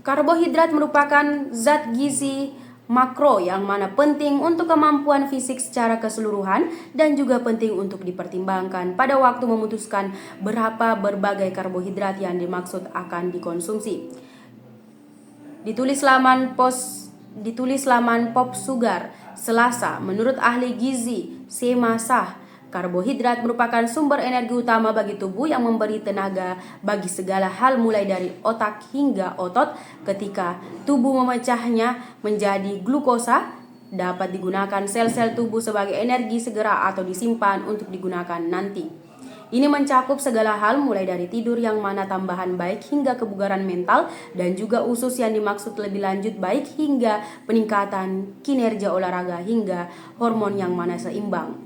Karbohidrat merupakan zat gizi makro yang mana penting untuk kemampuan fisik secara keseluruhan dan juga penting untuk dipertimbangkan pada waktu memutuskan berapa berbagai karbohidrat yang dimaksud akan dikonsumsi. Ditulis laman Pop Sugar Selasa, menurut ahli gizi Sema Shah, karbohidrat merupakan sumber energi utama bagi tubuh yang memberi tenaga bagi segala hal mulai dari otak hingga otot. Ketika tubuh memecahnya menjadi glukosa, dapat digunakan sel-sel tubuh sebagai energi segera atau disimpan untuk digunakan nanti. Ini mencakup segala hal mulai dari tidur yang mana tambahan baik hingga kebugaran mental dan juga usus yang dimaksud lebih lanjut baik hingga peningkatan kinerja olahraga hingga hormon yang mana seimbang.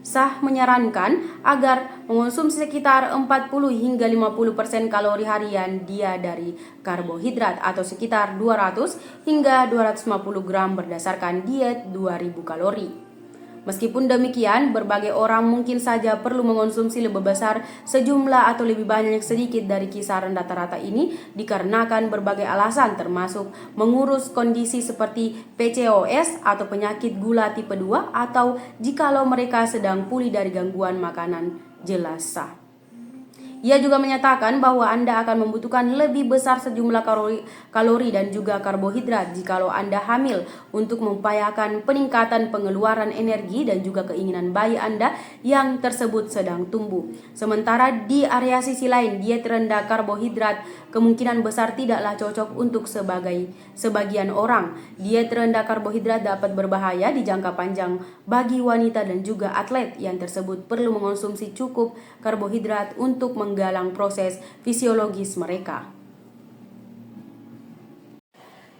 Shah menyarankan agar mengonsumsi sekitar 40 hingga 50% kalori harian dia dari karbohidrat atau sekitar 200 hingga 250 gram berdasarkan diet 2000 kalori. Meskipun demikian, berbagai orang mungkin saja perlu mengonsumsi lebih besar sejumlah atau lebih banyak sedikit dari kisaran rata-rata ini dikarenakan berbagai alasan termasuk mengurus kondisi seperti PCOS atau penyakit gula tipe 2 atau jikalau mereka sedang pulih dari gangguan makanan, jelas Shah. Ia juga menyatakan bahwa Anda akan membutuhkan lebih besar sejumlah kalori dan juga karbohidrat jikalau Anda hamil untuk mengupayakan peningkatan pengeluaran energi dan juga keinginan bayi Anda yang tersebut sedang tumbuh. Sementara di area sisi lain, diet rendah karbohidrat kemungkinan besar tidaklah cocok untuk sebagian orang. Diet rendah karbohidrat dapat berbahaya di jangka panjang bagi wanita dan juga atlet yang tersebut perlu mengonsumsi cukup karbohidrat untuk menggalang proses fisiologis mereka.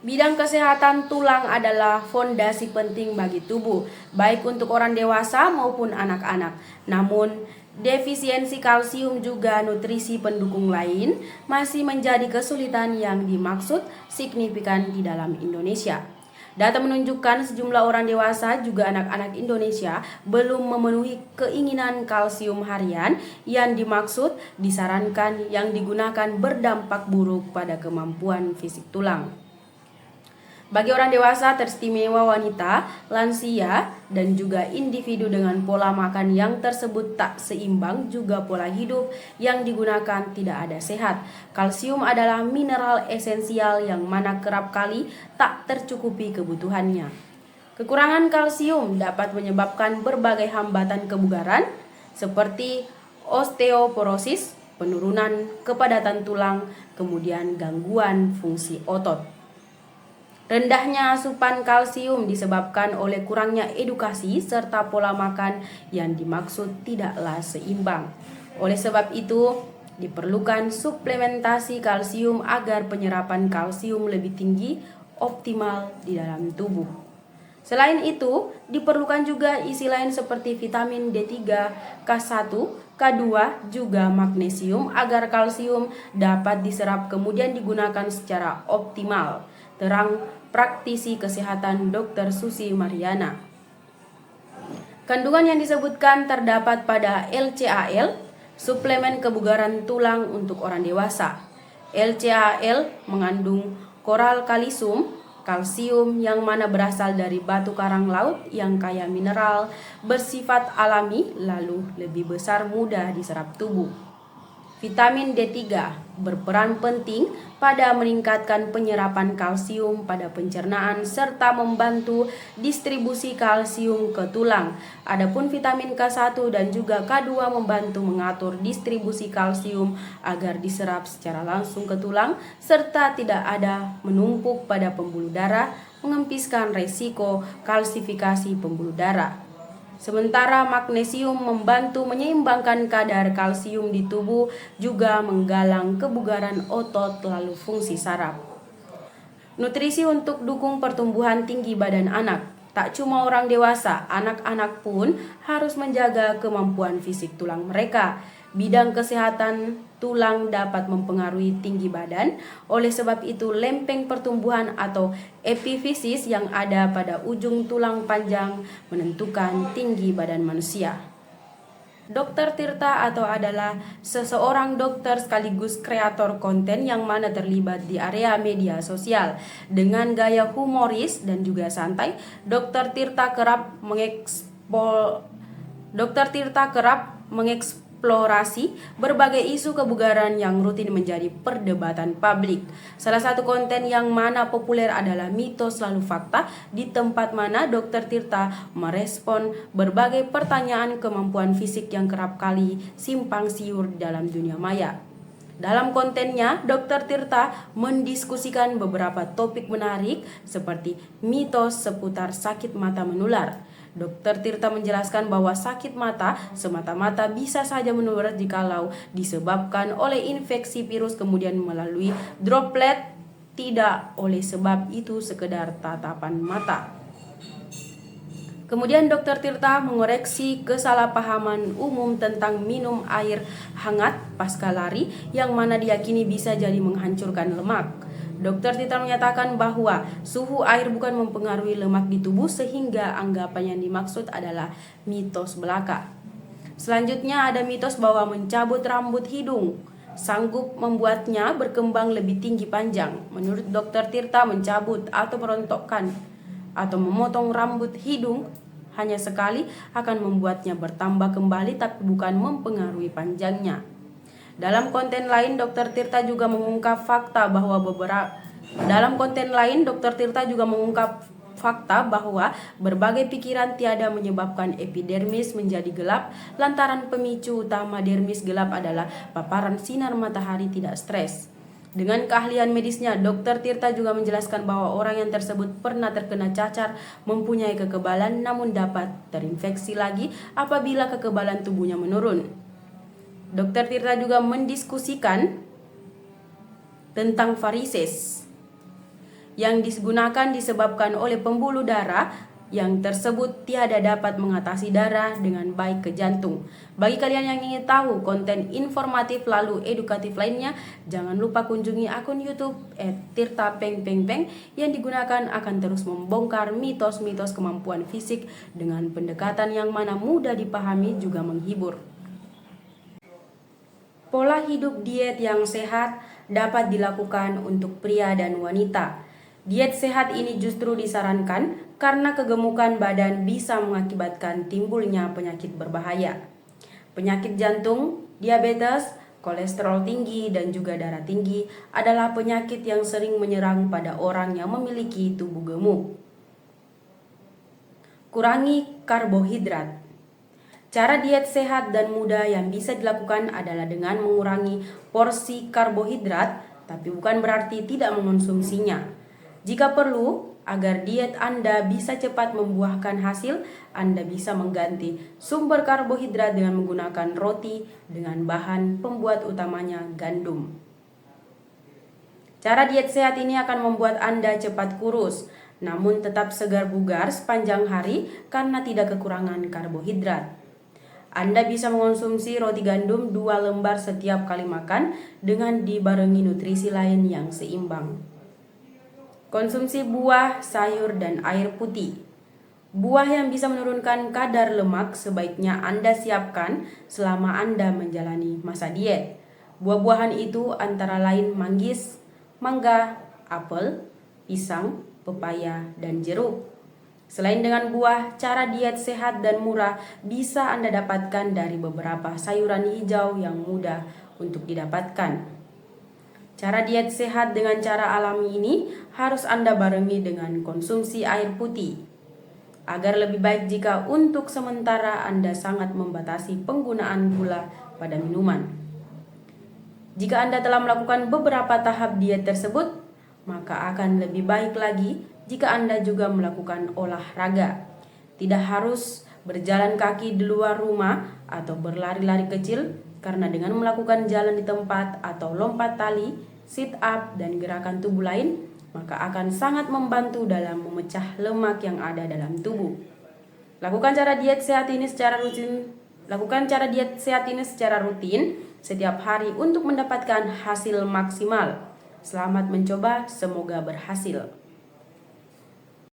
Bidang kesehatan tulang adalah fondasi penting bagi tubuh, baik untuk orang dewasa maupun anak-anak. Namun, defisiensi kalsium juga nutrisi pendukung lain masih menjadi kesulitan yang dimaksud signifikan di dalam Indonesia. Data menunjukkan sejumlah orang dewasa juga anak-anak Indonesia belum memenuhi keinginan kalsium harian yang dimaksud disarankan yang digunakan berdampak buruk pada kemampuan fisik tulang. Bagi orang dewasa teristimewa wanita, lansia, dan juga individu dengan pola makan yang tersebut tak seimbang juga pola hidup yang digunakan tidak ada sehat. Kalsium adalah mineral esensial yang mana kerap kali tak tercukupi kebutuhannya. Kekurangan kalsium dapat menyebabkan berbagai hambatan kebugaran seperti osteoporosis, penurunan kepadatan tulang, kemudian gangguan fungsi otot. Rendahnya asupan kalsium disebabkan oleh kurangnya edukasi serta pola makan yang dimaksud tidaklah seimbang. Oleh sebab itu, diperlukan suplementasi kalsium agar penyerapan kalsium lebih tinggi optimal di dalam tubuh. Selain itu, diperlukan juga isi lain seperti vitamin D3, K1, K2, juga magnesium agar kalsium dapat diserap kemudian digunakan secara optimal. Terang praktisi kesehatan Dr. Susi Mariana. Kandungan yang disebutkan terdapat pada LCAL, suplemen kebugaran tulang untuk orang dewasa. LCAL mengandung koral kalisum, kalsium yang mana berasal dari batu karang laut yang kaya mineral, bersifat alami, lalu lebih besar mudah diserap tubuh. Vitamin D3 berperan penting pada meningkatkan penyerapan kalsium pada pencernaan serta membantu distribusi kalsium ke tulang. Adapun vitamin K1 dan juga K2 membantu mengatur distribusi kalsium agar diserap secara langsung ke tulang serta tidak ada menumpuk pada pembuluh darah, mengempiskan resiko kalsifikasi pembuluh darah. Sementara magnesium membantu menyeimbangkan kadar kalsium di tubuh, juga menggalang kebugaran otot lalu fungsi saraf. Nutrisi untuk dukung pertumbuhan tinggi badan anak. Tak cuma orang dewasa, anak-anak pun harus menjaga kemampuan fisik tulang mereka. Bidang kesehatan tulang dapat mempengaruhi tinggi badan. Oleh sebab itu, lempeng pertumbuhan atau epifisis yang ada pada ujung tulang panjang menentukan tinggi badan manusia. Dokter Tirta atau adalah seseorang dokter sekaligus kreator konten yang mana terlibat di area media sosial. Dengan gaya humoris dan juga santai, Dokter Tirta kerap mengeksplorasi berbagai isu kebugaran yang rutin menjadi perdebatan publik. Salah satu konten yang mana populer adalah mitos lalu fakta, di tempat mana Dr. Tirta merespon berbagai pertanyaan kemampuan fisik yang kerap kali simpang siur dalam dunia maya. Dalam kontennya, Dr. Tirta mendiskusikan beberapa topik menarik seperti mitos seputar sakit mata menular. Dr. Tirta menjelaskan bahwa sakit mata semata-mata bisa saja menular jikalau disebabkan oleh infeksi virus kemudian melalui droplet, tidak oleh sebab itu sekedar tatapan mata. Kemudian Dr. Tirta mengoreksi kesalahpahaman umum tentang minum air hangat pasca lari yang mana diyakini bisa jadi menghancurkan lemak. Dr. Tirta menyatakan bahwa suhu air bukan mempengaruhi lemak di tubuh sehingga anggapan yang dimaksud adalah mitos belaka. Selanjutnya ada mitos bahwa mencabut rambut hidung sanggup membuatnya berkembang lebih tinggi panjang. Menurut Dr. Tirta, mencabut atau merontokkan atau memotong rambut hidung hanya sekali akan membuatnya bertambah kembali tapi bukan mempengaruhi panjangnya. Dalam konten lain, Dr. Tirta juga mengungkap fakta bahwa berbagai pikiran tiada menyebabkan epidermis menjadi gelap lantaran pemicu utama dermis gelap adalah paparan sinar matahari tidak stres. Dengan keahlian medisnya, Dr. Tirta juga menjelaskan bahwa orang yang tersebut pernah terkena cacar, mempunyai kekebalan namun dapat terinfeksi lagi apabila kekebalan tubuhnya menurun. Dr. Tirta juga mendiskusikan tentang varises yang digunakan disebabkan oleh pembuluh darah yang tersebut tiada dapat mengatasi darah dengan baik ke jantung. Bagi kalian yang ingin tahu konten informatif lalu edukatif lainnya, jangan lupa kunjungi akun YouTube @tirtapengpengpeng yang digunakan akan terus membongkar mitos-mitos kemampuan fisik dengan pendekatan yang mana mudah dipahami juga menghibur. Pola hidup diet yang sehat dapat dilakukan untuk pria dan wanita. Diet sehat ini justru disarankan karena kegemukan badan bisa mengakibatkan timbulnya penyakit berbahaya. Penyakit jantung, diabetes, kolesterol tinggi, dan juga darah tinggi adalah penyakit yang sering menyerang pada orang yang memiliki tubuh gemuk. Kurangi karbohidrat. Cara diet sehat dan mudah yang bisa dilakukan adalah dengan mengurangi porsi karbohidrat, tapi bukan berarti tidak mengonsumsinya. Jika perlu, agar diet Anda bisa cepat membuahkan hasil, Anda bisa mengganti sumber karbohidrat dengan menggunakan roti dengan bahan pembuat utamanya gandum. Cara diet sehat ini akan membuat Anda cepat kurus, namun tetap segar bugar sepanjang hari karena tidak kekurangan karbohidrat. Anda bisa mengonsumsi roti gandum 2 lembar setiap kali makan dengan dibarengi nutrisi lain yang seimbang. Konsumsi buah, sayur, dan air putih. Buah yang bisa menurunkan kadar lemak sebaiknya Anda siapkan selama Anda menjalani masa diet. Buah-buahan itu antara lain manggis, mangga, apel, pisang, pepaya, dan jeruk. Selain dengan buah, cara diet sehat dan murah bisa Anda dapatkan dari beberapa sayuran hijau yang mudah untuk didapatkan. Cara diet sehat dengan cara alami ini harus Anda barengi dengan konsumsi air putih. Agar lebih baik jika untuk sementara Anda sangat membatasi penggunaan gula pada minuman. Jika Anda telah melakukan beberapa tahap diet tersebut, maka akan lebih baik lagi jika Anda juga melakukan olahraga. Tidak harus berjalan kaki di luar rumah atau berlari-lari kecil, karena dengan melakukan jalan di tempat atau lompat tali, sit up, dan gerakan tubuh lain, maka akan sangat membantu dalam memecah lemak yang ada dalam tubuh. Lakukan cara diet sehat ini secara rutin setiap hari untuk mendapatkan hasil maksimal. Selamat mencoba, semoga berhasil.